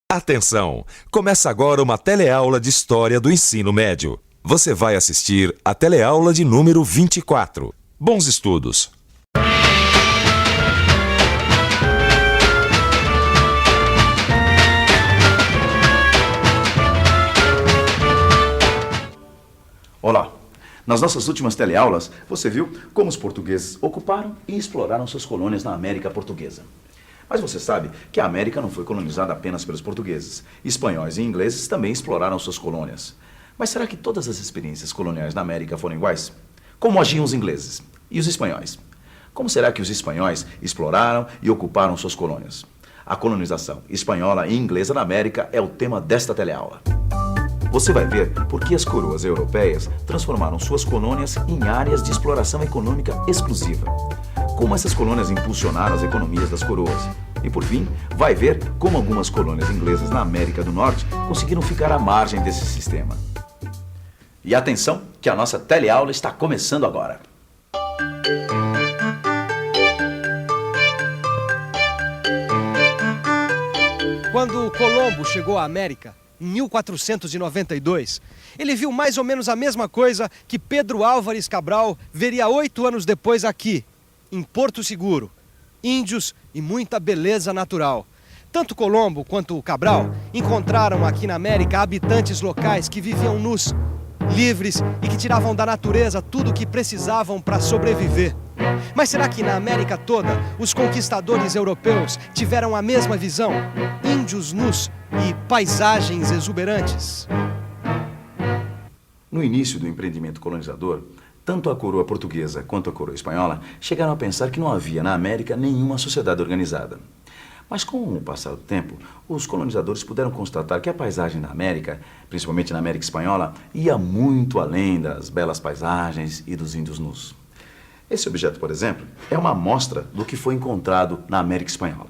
Atenção! Começa agora uma teleaula de História do Ensino Médio. Você vai assistir a teleaula de número 24. Bons estudos! Olá! Nas nossas últimas teleaulas, você viu como os portugueses ocuparam e exploraram suas colônias na América Portuguesa. Mas você sabe que a América não foi colonizada apenas pelos portugueses. Espanhóis e ingleses também exploraram suas colônias. Mas será que todas as experiências coloniais na América foram iguais? Como agiam os ingleses? E os espanhóis? Como será que os espanhóis exploraram e ocuparam suas colônias? A colonização espanhola e inglesa na América é o tema desta teleaula. Você vai ver por que as coroas europeias transformaram suas colônias em áreas de exploração econômica exclusiva. Como essas colônias impulsionaram as economias das coroas. E, por fim, vai ver como algumas colônias inglesas na América do Norte conseguiram ficar à margem desse sistema. E atenção, que a nossa teleaula está começando agora. Quando Colombo chegou à América, em 1492, ele viu mais ou menos a mesma coisa que Pedro Álvares Cabral veria 8 anos depois aqui, em Porto Seguro. Índios e muita beleza natural. Tanto Colombo quanto Cabral encontraram aqui na América habitantes locais que viviam nus, livres e que tiravam da natureza tudo o que precisavam para sobreviver. Mas será que na América toda os conquistadores europeus tiveram a mesma visão? Índios nus e paisagens exuberantes? No início do empreendimento colonizador, tanto a coroa portuguesa quanto a coroa espanhola chegaram a pensar que não havia na América nenhuma sociedade organizada. Mas com o passar do tempo, os colonizadores puderam constatar que a paisagem na América, principalmente na América Espanhola, ia muito além das belas paisagens e dos índios nus. Esse objeto, por exemplo, é uma amostra do que foi encontrado na América Espanhola.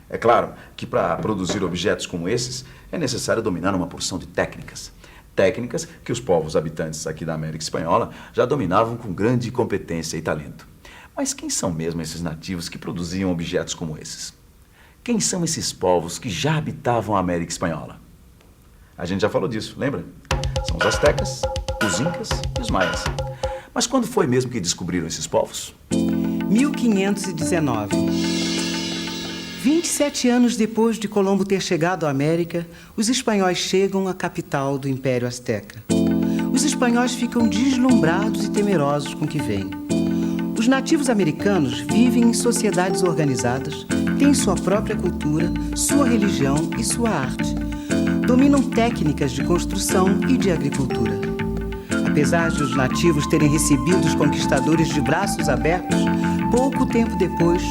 É claro que para produzir objetos como esses, é necessário dominar uma porção de técnicas. Técnicas que os povos habitantes aqui da América Espanhola já dominavam com grande competência e talento. Mas quem são mesmo esses nativos que produziam objetos como esses? Quem são esses povos que já habitavam a América Espanhola? A gente já falou disso, lembra? São os astecas, os incas e os maias. Mas quando foi mesmo que descobriram esses povos? 1519. 27 anos depois de Colombo ter chegado à América, os espanhóis chegam à capital do Império Azteca. Os espanhóis ficam deslumbrados e temerosos com o que vem. Os nativos americanos vivem em sociedades organizadas, têm sua própria cultura, sua religião e sua arte. Dominam técnicas de construção e de agricultura. Apesar de os nativos terem recebido os conquistadores de braços abertos, pouco tempo depois,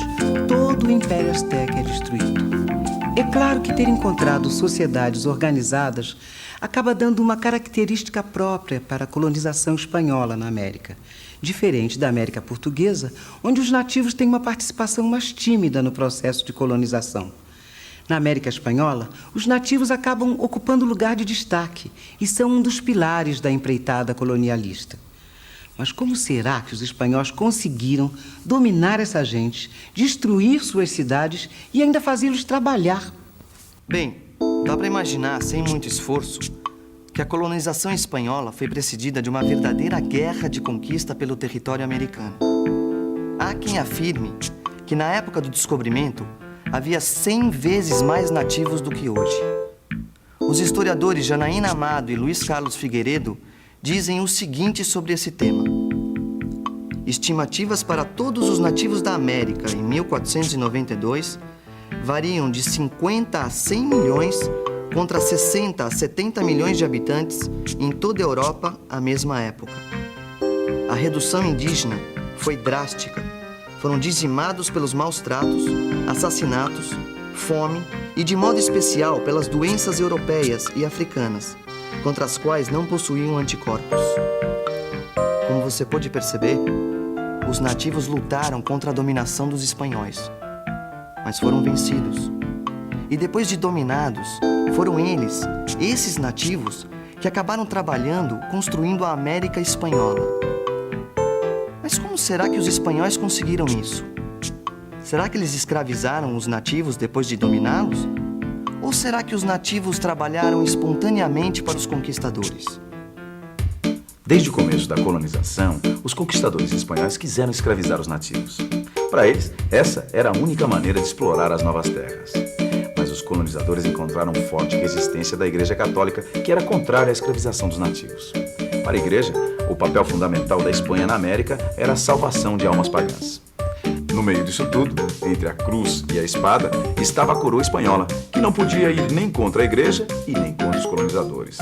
todo o Império Azteca é destruído. É claro que ter encontrado sociedades organizadas acaba dando uma característica própria para a colonização espanhola na América, diferente da América Portuguesa, onde os nativos têm uma participação mais tímida no processo de colonização. Na América Espanhola, os nativos acabam ocupando lugar de destaque e são um dos pilares da empreitada colonialista. Mas como será que os espanhóis conseguiram dominar essa gente, destruir suas cidades e ainda fazê-los trabalhar? Bem, dá para imaginar, sem muito esforço, que a colonização espanhola foi precedida de uma verdadeira guerra de conquista pelo território americano. Há quem afirme que na época do descobrimento havia 100 vezes mais nativos do que hoje. Os historiadores Janaína Amado e Luiz Carlos Figueiredo dizem o seguinte sobre esse tema. Estimativas para todos os nativos da América em 1492 variam de 50 a 100 milhões contra 60 a 70 milhões de habitantes em toda a Europa à mesma época. A redução indígena foi drástica. Foram dizimados pelos maus tratos, assassinatos, fome e, de modo especial, pelas doenças europeias e africanas, contra as quais não possuíam anticorpos. Como você pôde perceber, os nativos lutaram contra a dominação dos espanhóis, mas foram vencidos. E depois de dominados, foram eles, esses nativos, que acabaram trabalhando, construindo a América Espanhola. Mas como será que os espanhóis conseguiram isso? Será que eles escravizaram os nativos depois de dominá-los? Ou será que os nativos trabalharam espontaneamente para os conquistadores? Desde o começo da colonização, os conquistadores espanhóis quiseram escravizar os nativos. Para eles, essa era a única maneira de explorar as novas terras. Mas os colonizadores encontraram forte resistência da Igreja Católica, que era contrária à escravização dos nativos. Para a Igreja, o papel fundamental da Espanha na América era a salvação de almas pagãs. No meio disso tudo, entre a cruz e a espada, estava a coroa espanhola, que não podia ir nem contra a Igreja e nem contra os colonizadores.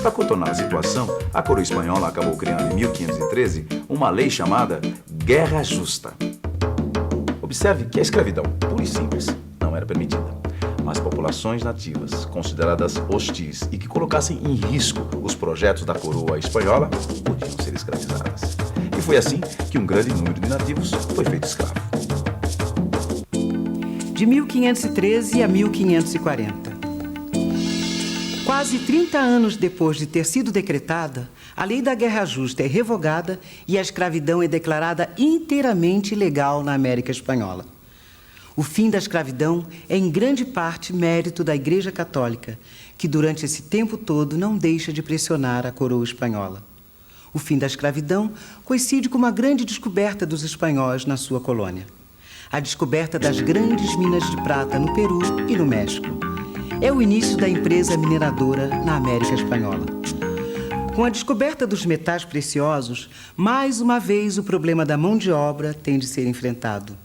Para contornar a situação, a coroa espanhola acabou criando em 1513 uma lei chamada Guerra Justa. Observe que a escravidão, pura e simples, não era permitida. Mas populações nativas, consideradas hostis e que colocassem em risco os projetos da coroa espanhola, podiam ser escravizadas. E foi assim que um grande número de nativos foi feito escravo. De 1513 a 1540. Quase 30 anos depois de ter sido decretada, a lei da Guerra Justa é revogada e a escravidão é declarada inteiramente ilegal na América Espanhola. O fim da escravidão é em grande parte mérito da Igreja Católica, que durante esse tempo todo não deixa de pressionar a coroa espanhola. O fim da escravidão coincide com uma grande descoberta dos espanhóis na sua colônia. A descoberta das grandes minas de prata no Peru e no México. É o início da empresa mineradora na América Espanhola. Com a descoberta dos metais preciosos, mais uma vez o problema da mão de obra tem de ser enfrentado.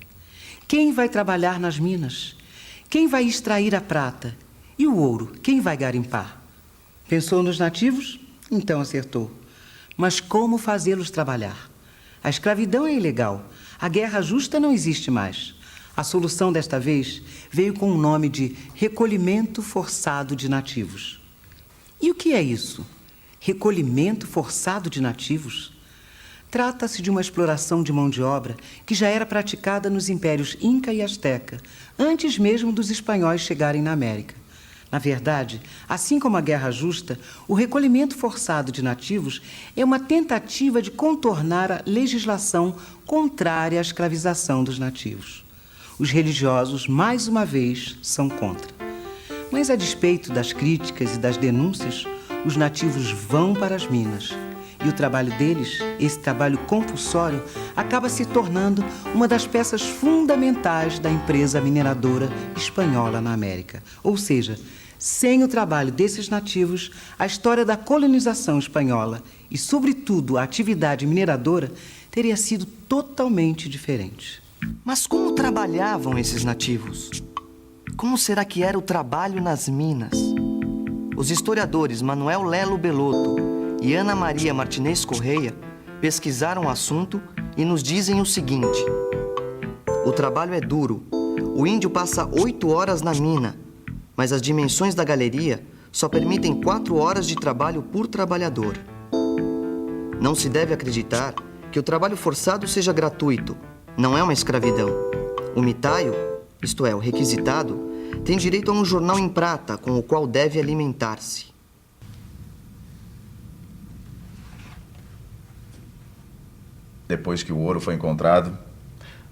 Quem vai trabalhar nas minas? Quem vai extrair a prata? E o ouro, quem vai garimpar? Pensou nos nativos? Então acertou. Mas como fazê-los trabalhar? A escravidão é ilegal. A guerra justa não existe mais. A solução desta vez veio com o nome de recolhimento forçado de nativos. E o que é isso? Recolhimento forçado de nativos? Trata-se de uma exploração de mão de obra que já era praticada nos impérios Inca e Azteca, antes mesmo dos espanhóis chegarem na América. Na verdade, assim como a Guerra Justa, o recolhimento forçado de nativos é uma tentativa de contornar a legislação contrária à escravização dos nativos. Os religiosos, mais uma vez, são contra. Mas, a despeito das críticas e das denúncias, os nativos vão para as minas. E o trabalho deles, esse trabalho compulsório, acaba se tornando uma das peças fundamentais da empresa mineradora espanhola na América. Ou seja, sem o trabalho desses nativos, a história da colonização espanhola e, sobretudo, a atividade mineradora teria sido totalmente diferente. Mas como trabalhavam esses nativos? Como será que era o trabalho nas minas? Os historiadores Manuel Lelo Belotto e Ana Maria Martinez Correia pesquisaram o assunto e nos dizem o seguinte: o trabalho é duro. O índio passa 8 horas na mina, mas as dimensões da galeria só permitem 4 horas de trabalho por trabalhador. Não se deve acreditar que o trabalho forçado seja gratuito. Não é uma escravidão. O mitaio, isto é, o requisitado, tem direito a um jornal em prata com o qual deve alimentar-se. Depois que o ouro foi encontrado,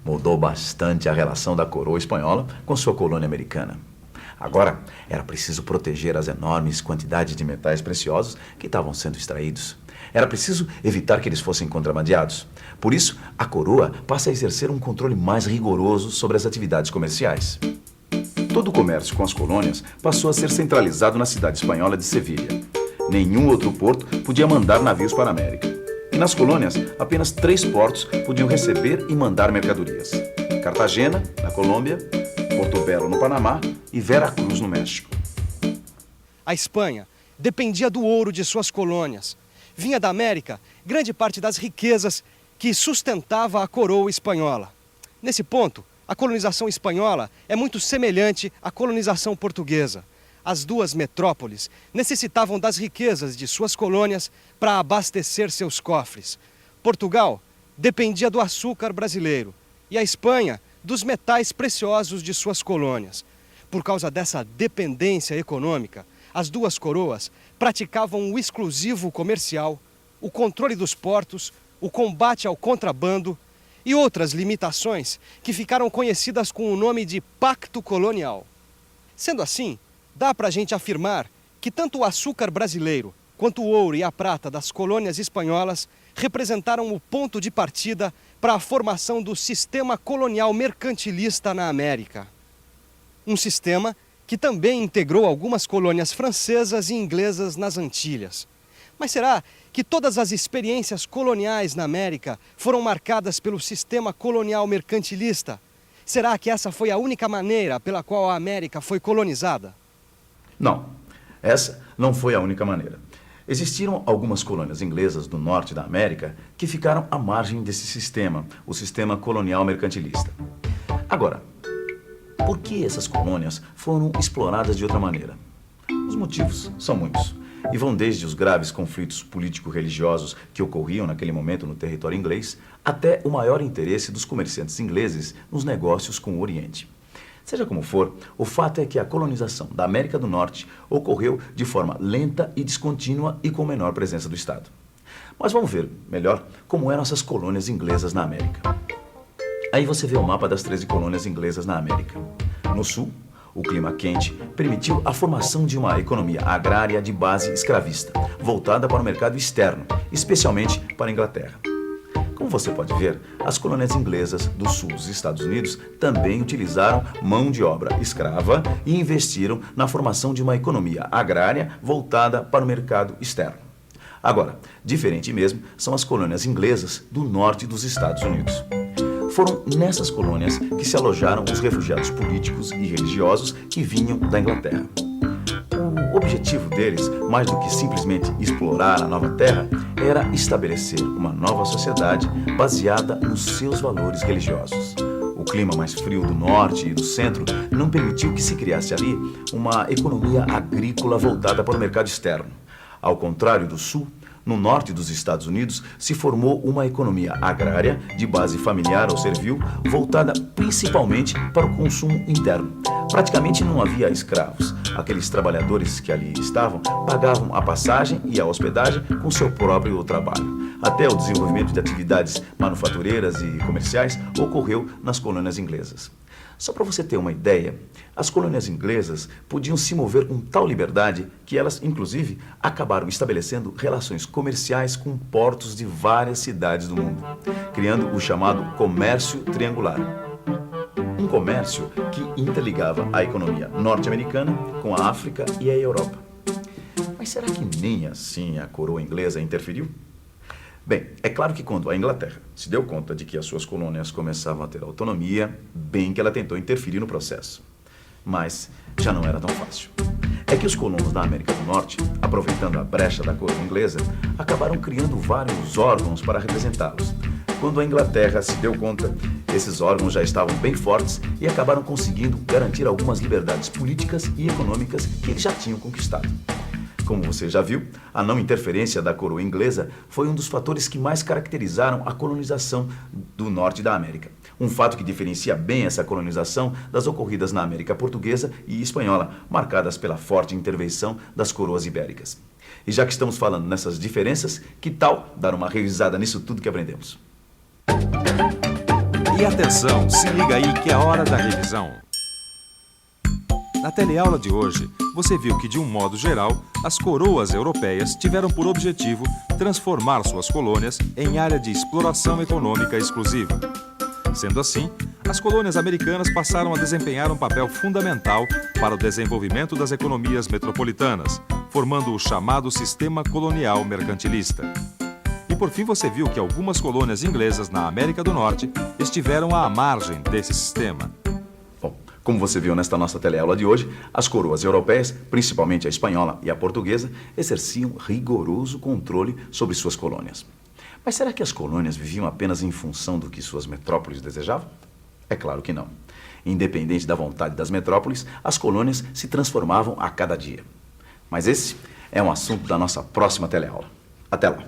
mudou bastante a relação da coroa espanhola com sua colônia americana. Agora, era preciso proteger as enormes quantidades de metais preciosos que estavam sendo extraídos. Era preciso evitar que eles fossem contrabandeados. Por isso, a coroa passa a exercer um controle mais rigoroso sobre as atividades comerciais. Todo o comércio com as colônias passou a ser centralizado na cidade espanhola de Sevilha. Nenhum outro porto podia mandar navios para a América. E nas colônias, apenas 3 portos podiam receber e mandar mercadorias: Cartagena, na Colômbia, Porto Belo, no Panamá, e Veracruz, no México. A Espanha dependia do ouro de suas colônias. Vinha da América grande parte das riquezas que sustentava a coroa espanhola. Nesse ponto, a colonização espanhola é muito semelhante à colonização portuguesa. As duas metrópoles necessitavam das riquezas de suas colônias para abastecer seus cofres. Portugal dependia do açúcar brasileiro e a Espanha dos metais preciosos de suas colônias. Por causa dessa dependência econômica, as duas coroas praticavam o exclusivo comercial, o controle dos portos, o combate ao contrabando e outras limitações que ficaram conhecidas com o nome de Pacto Colonial. Sendo assim, dá para a gente afirmar que tanto o açúcar brasileiro quanto o ouro e a prata das colônias espanholas representaram o ponto de partida para a formação do sistema colonial mercantilista na América. Um sistema que também integrou algumas colônias francesas e inglesas nas Antilhas. Mas será que todas as experiências coloniais na América foram marcadas pelo sistema colonial mercantilista? Será que essa foi a única maneira pela qual a América foi colonizada? Não, essa não foi a única maneira. Existiram algumas colônias inglesas do norte da América que ficaram à margem desse sistema, o sistema colonial mercantilista. Agora, por que essas colônias foram exploradas de outra maneira? Os motivos são muitos e vão desde os graves conflitos político-religiosos que ocorriam naquele momento no território inglês até o maior interesse dos comerciantes ingleses nos negócios com o Oriente. Seja como for, o fato é que a colonização da América do Norte ocorreu de forma lenta e descontínua e com menor presença do Estado. Mas vamos ver melhor como eram essas colônias inglesas na América. Aí você vê o mapa das 13 colônias inglesas na América. No sul, o clima quente permitiu a formação de uma economia agrária de base escravista, voltada para o mercado externo, especialmente para a Inglaterra. Como você pode ver, as colônias inglesas do sul dos Estados Unidos também utilizaram mão de obra escrava e investiram na formação de uma economia agrária voltada para o mercado externo. Agora, diferente mesmo são as colônias inglesas do norte dos Estados Unidos. Foram nessas colônias que se alojaram os refugiados políticos e religiosos que vinham da Inglaterra. O objetivo deles, mais do que simplesmente explorar a nova terra, era estabelecer uma nova sociedade baseada nos seus valores religiosos. O clima mais frio do norte e do centro não permitiu que se criasse ali uma economia agrícola voltada para o mercado externo. Ao contrário do sul, no norte dos Estados Unidos se formou uma economia agrária de base familiar ou servil, voltada principalmente para o consumo interno. Praticamente não havia escravos. Aqueles trabalhadores que ali estavam pagavam a passagem e a hospedagem com seu próprio trabalho. Até o desenvolvimento de atividades manufatureiras e comerciais ocorreu nas colônias inglesas. Só para você ter uma ideia, as colônias inglesas podiam se mover com tal liberdade que elas, inclusive, acabaram estabelecendo relações comerciais com portos de várias cidades do mundo, criando o chamado comércio triangular. Um comércio que interligava a economia norte-americana com a África e a Europa. Mas será que nem assim a coroa inglesa interferiu? Bem, é claro que quando a Inglaterra se deu conta de que as suas colônias começavam a ter autonomia, bem que ela tentou interferir no processo. Mas já não era tão fácil. É que os colonos da América do Norte, aproveitando a brecha da coroa inglesa, acabaram criando vários órgãos para representá-los. Quando a Inglaterra se deu conta, esses órgãos já estavam bem fortes e acabaram conseguindo garantir algumas liberdades políticas e econômicas que eles já tinham conquistado. Como você já viu, a não interferência da coroa inglesa foi um dos fatores que mais caracterizaram a colonização do norte da América. Um fato que diferencia bem essa colonização das ocorridas na América portuguesa e espanhola, marcadas pela forte intervenção das coroas ibéricas. E já que estamos falando nessas diferenças, que tal dar uma revisada nisso tudo que aprendemos? E atenção, se liga aí que é a hora da revisão. Na teleaula de hoje, você viu que, de um modo geral, as coroas europeias tiveram por objetivo transformar suas colônias em área de exploração econômica exclusiva. Sendo assim, as colônias americanas passaram a desempenhar um papel fundamental para o desenvolvimento das economias metropolitanas, formando o chamado sistema colonial mercantilista. E por fim você viu que algumas colônias inglesas na América do Norte estiveram à margem desse sistema. Bom, como você viu nesta nossa teleaula de hoje, as coroas europeias, principalmente a espanhola e a portuguesa, exerciam rigoroso controle sobre suas colônias. Mas será que as colônias viviam apenas em função do que suas metrópoles desejavam? É claro que não. Independente da vontade das metrópoles, as colônias se transformavam a cada dia. Mas esse é um assunto da nossa próxima teleaula. Até lá!